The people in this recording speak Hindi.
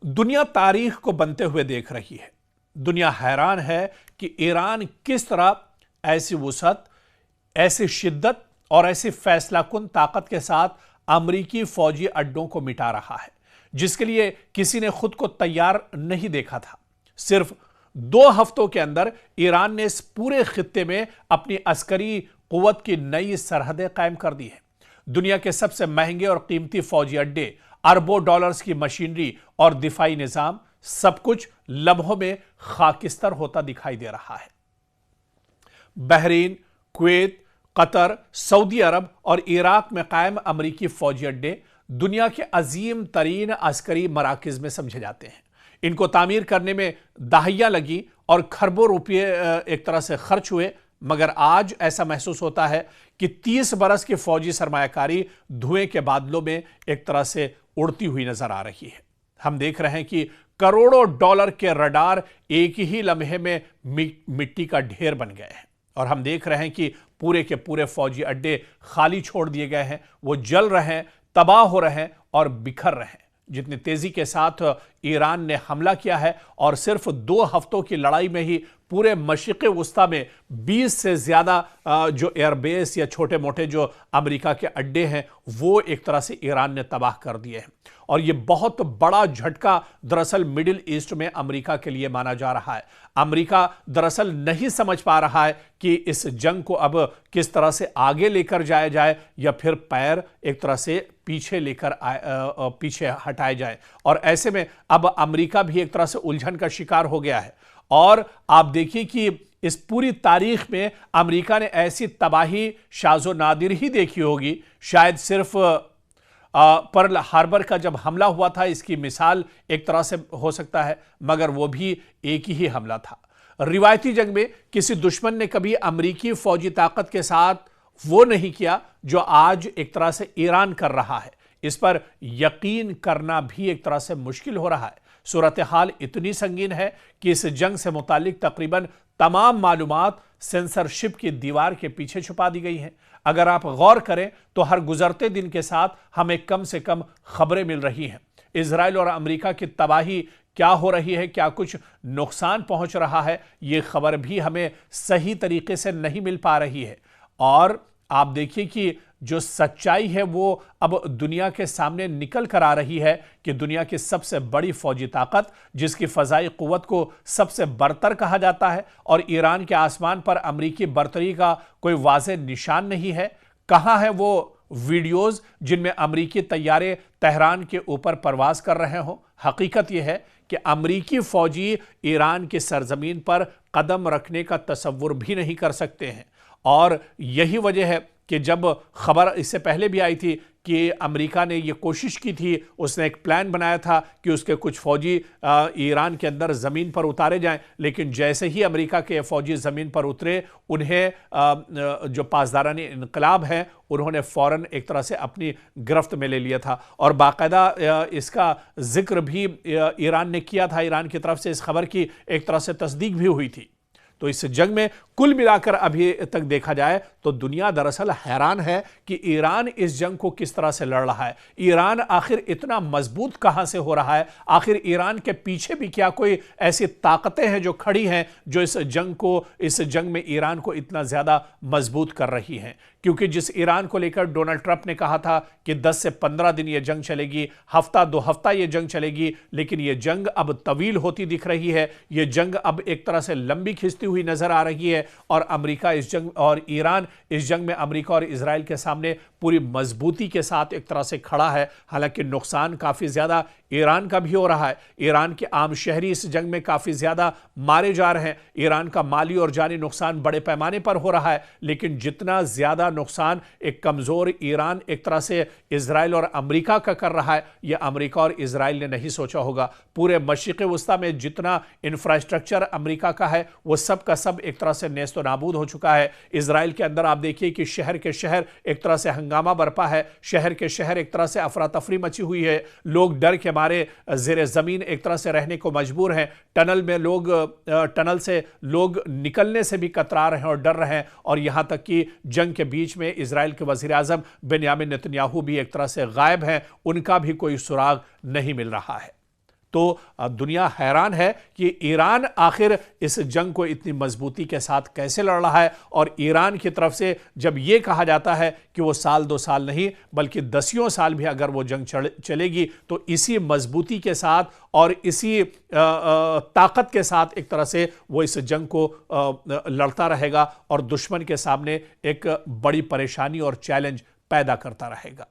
दुनिया तारीख को बनते हुए देख रही है। दुनिया हैरान है कि ईरान किस तरह ऐसी वुसअत, ऐसी शिद्दत और ऐसी फैसलाकुन ताकत के साथ अमरीकी फौजी अड्डों को मिटा रहा है, जिसके लिए किसी ने खुद को तैयार नहीं देखा था। सिर्फ 2 हफ्तों के अंदर ईरान ने इस पूरे खित्ते में अपनी अस्करी कुव्वत की नई सरहदें कायम कर दी है। दुनिया के सबसे महंगे और कीमती फौजी अड्डे, अरबों डॉलर्स की मशीनरी और दिफाई निजाम, सब कुछ लम्हों में खाकिस्तर होता दिखाई दे रहा है। बहरीन, कुवैत, कतर, सऊदी अरब और इराक में कायम अमरीकी फौजी अड्डे दुनिया के अजीम तरीन अस्करी मराकिज में समझे जाते हैं। इनको तामीर करने में दहाइयां लगी और खरबों रुपये एक तरह से खर्च हुए, मगर आज ऐसा महसूस होता है कि 30 बरस की फौजी सरमायाकारी धुएं के बादलों में एक तरह से उड़ती हुई नजर आ रही है। हम देख रहे हैं कि करोड़ों डॉलर के रडार एक ही लम्हे में मिट्टी का ढेर बन गए हैं, और हम देख रहे हैं कि पूरे के पूरे फौजी अड्डे खाली छोड़ दिए गए हैं। वो जल रहे हैं, तबाह हो रहे हैं और बिखर रहे हैं। जितनी तेजी के साथ ईरान ने हमला किया है और सिर्फ 2 हफ्तों की लड़ाई में ही पूरे मशरिक़ वस्ता में 20 से ज्यादा जो एयरबेस या छोटे मोटे जो अमेरिका के अड्डे हैं वो एक तरह से ईरान ने तबाह कर दिए हैं। और ये बहुत बड़ा झटका दरअसल मिडिल ईस्ट में अमेरिका के लिए माना जा रहा है। अमेरिका दरअसल नहीं समझ पा रहा है कि इस जंग को अब किस तरह से आगे लेकर जाया जाए या फिर पैर एक तरह से पीछे हटाए जाए। और ऐसे में अब अमेरिका भी एक तरह से उलझन का शिकार हो गया है। और आप देखिए कि इस पूरी तारीख में अमेरिका ने ऐसी तबाही शाज़ो नादिर ही देखी होगी। शायद सिर्फ पर्ल हार्बर का जब हमला हुआ था इसकी मिसाल एक तरह से हो सकता है, मगर वो भी एक ही हमला था। रिवायती जंग में किसी दुश्मन ने कभी अमेरिकी फौजी ताकत के साथ वो नहीं किया जो आज एक तरह से ईरान कर रहा है। इस पर यकीन करना भी एक तरह से मुश्किल हो रहा है। सूरत हाल इतनी संगीन है कि इस जंग से मुतालिक तकरीबन तमाम मालूमात सेंसरशिप की दीवार के पीछे छुपा दी गई हैं। अगर आप गौर करें तो हर गुजरते दिन के साथ हमें कम से कम खबरें मिल रही हैं। इजराइल और अमेरिका की तबाही क्या हो रही है, क्या कुछ नुकसान पहुंच रहा है, ये खबर भी हमें सही तरीके से नहीं मिल पा रही है। और आप देखिए कि जो सच्चाई है वो अब दुनिया के सामने निकल कर आ रही है कि दुनिया की सबसे बड़ी फौजी ताकत, जिसकी फजाई कुव्वत को सबसे बरतर कहा जाता है और ईरान के आसमान पर अमरीकी बरतरी का कोई वाज़ेह निशान नहीं है। कहाँ है वो वीडियोज़ जिनमें अमरीकी तैयारे तेहरान के ऊपर परवाज कर रहे हों? हकीकत यह है कि अमरीकी फौजी ईरान की सरजमीन पर कदम रखने का तसव्वुर भी नहीं कर सकते हैं। और यही वजह है कि जब खबर इससे पहले भी आई थी कि अमेरिका ने ये कोशिश की थी, उसने एक प्लान बनाया था कि उसके कुछ फौजी ईरान के अंदर ज़मीन पर उतारे जाएं, लेकिन जैसे ही अमेरिका के फौजी ज़मीन पर उतरे उन्हें जो पासदारानी इनकलाब है उन्होंने फ़ौरन एक तरह से अपनी गिरफ्त में ले लिया था। और बाकायदा इसका जिक्र भी ईरान ने किया था। ईरान की तरफ से इस खबर की एक तरह से तस्दीक भी हुई थी। तो इस जंग में कुल मिलाकर अभी तक देखा जाए तो दुनिया दरअसल हैरान है कि ईरान इस जंग को किस तरह से लड़ रहा है। ईरान आखिर इतना मजबूत कहां से हो रहा है? आखिर ईरान के पीछे भी क्या कोई ऐसी ताकतें हैं जो खड़ी हैं जो इस जंग में ईरान को इतना ज्यादा मजबूत कर रही हैं? क्योंकि जिस ईरान को लेकर डोनाल्ड ट्रंप ने कहा था कि 10 से 15 दिन ये जंग चलेगी, हफ्ता 2 हफ्ता ये जंग चलेगी, लेकिन ये जंग अब तवील होती दिख रही है। ये जंग अब एक तरह से लंबी खिंचती हुई नजर आ रही है और अमेरिका इस जंग और ईरान इस जंग में अमेरिका और इजराइल के सामने पूरी मजबूती के साथ एक तरह से खड़ा है। हालांकि नुकसान काफी ज्यादा ईरान का भी हो रहा है। ईरान के आम शहरी इस जंग में काफी ज्यादा मारे जा रहे हैं। ईरान का माली और जानी नुकसान बड़े पैमाने पर हो रहा है, लेकिन जितना ज्यादा नुकसान एक कमजोर ईरान एक तरह से इजराइल और अमेरिका का कर रहा है, यह अमेरिका और इजराइल ने नहीं सोचा होगा। पूरे मशरिक़ वस्ता में जितना इंफ्रास्ट्रक्चर अमेरिका का है वो सब का सब एक तरह से नेस्तो नाबूद हो चुका है। इजराइल के अंदर आप देखिए कि शहर के शहर एक तरह से हंगामा बरपा है। शहर के शहर एक तरह से अफरा तफरी मची हुई है। लोग डर के मारे जेर जमीन एक तरह से रहने को मजबूर हैं। टनल से लोग निकलने से भी कतरा रहे हैं और डर रहे हैं। और यहां तक कि जंग के बीच में इजराइल के वजीर आजम बेन्यामिन नेतन्याहू भी एक तरह से गायब हैं। उनका भी कोई सुराग नहीं मिल रहा है। तो दुनिया हैरान है कि ईरान आखिर इस जंग को इतनी मजबूती के साथ कैसे लड़ रहा है। और ईरान की तरफ से जब यह कहा जाता है कि वो साल 2 साल नहीं बल्कि दसियों साल भी अगर वो जंग चलेगी तो इसी मजबूती के साथ और इसी ताकत के साथ एक तरह से वो इस जंग को लड़ता रहेगा और दुश्मन के सामने एक बड़ी परेशानी और चैलेंज पैदा करता रहेगा।